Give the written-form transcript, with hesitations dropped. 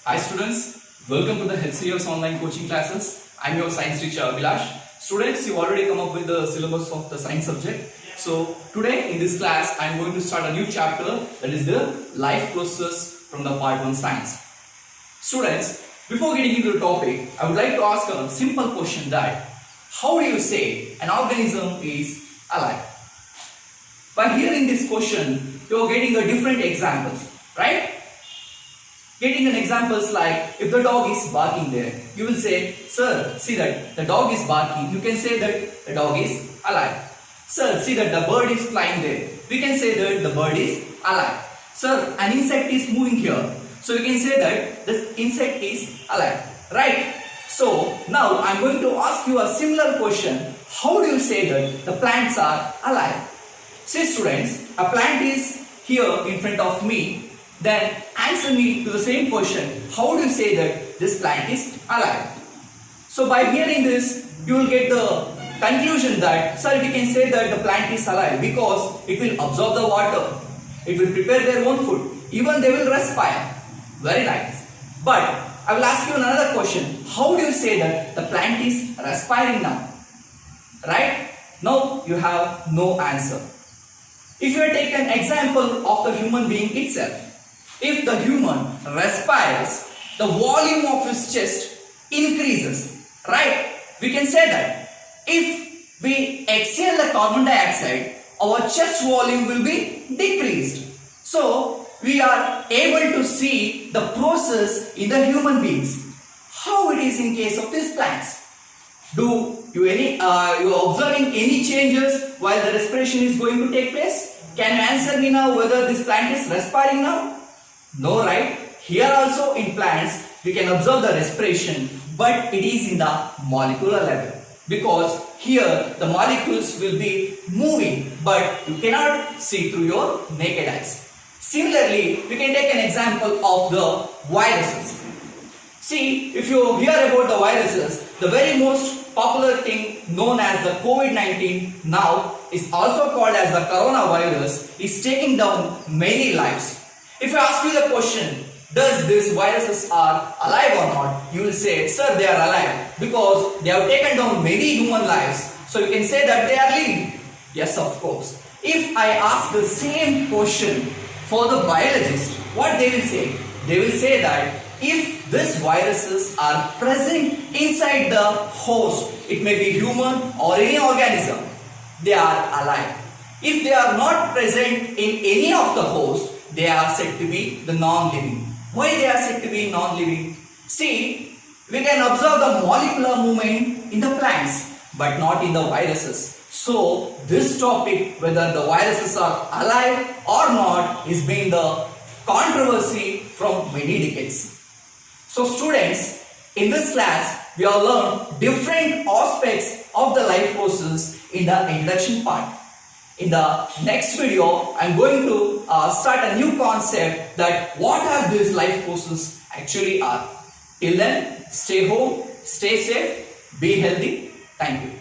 Hi students, welcome to the HCF's online coaching classes. I'm your science teacher Abhilash. Students, you already come up with the syllabus of the science subject. So today in this class, I'm going to start a new chapter, that is the life process from the part 1 science. Students, before getting into the topic, I would like to ask a simple question that how do you say an organism is alive? By hearing this question, you are getting a different examples, right? Getting an examples like if the dog is barking there, you will say, sir, see that the dog is barking. You can say that the dog is alive. Sir, see that the bird is flying there. We can say that the bird is alive. Sir, an insect is moving here. So you can say that this insect is alive, right? So now I'm going to ask you a similar question. How do you say that the plants are alive? See students, a plant is here in front of me. Then answer me to the same question. How do you say that this plant is alive? So by hearing this, you will get the conclusion that, sir, we can say that the plant is alive because it will absorb the water. It will prepare their own food. Even they will respire. Very nice. But I will ask you another question. How do you say that the plant is respiring now? Right? Now you have no answer. If you take an example of the human being itself, if the human respires, the volume of his chest increases, right? We can say that if we exhale the carbon dioxide, our chest volume will be decreased. So we are able to see the process in the human beings. How it is in case of these plants? Do you observing any changes while the respiration is going to take place? Can you answer me now whether this plant is respiring now? No, right? Here also in plants we can observe the respiration, but it is in the molecular level, because here the molecules will be moving but you cannot see through your naked eyes. Similarly, we can take an example of the viruses. See, if you hear about the viruses, the very most popular thing known as the COVID-19 now is also called as the coronavirus, is taking down many lives. If I ask you the question, does these viruses are alive or not? You will say, sir, they are alive because they have taken down many human lives. So you can say that they are living. Yes, of course. If I ask the same question for the biologist, what they will say? They will say that if these viruses are present inside the host, it may be human or any organism, they are alive. If they are not present in any of the hosts, they are said to be the non-living. Why they are said to be non-living? See, we can observe the molecular movement in the plants, but not in the viruses. So, this topic, whether the viruses are alive or not, is being the controversy from many decades. So, students, in this class, we have learned different aspects of the life process in the introduction part. In the next video, I am going to start a new concept that what are these life forces actually are. Till then, stay home, stay safe, be healthy. Thank you.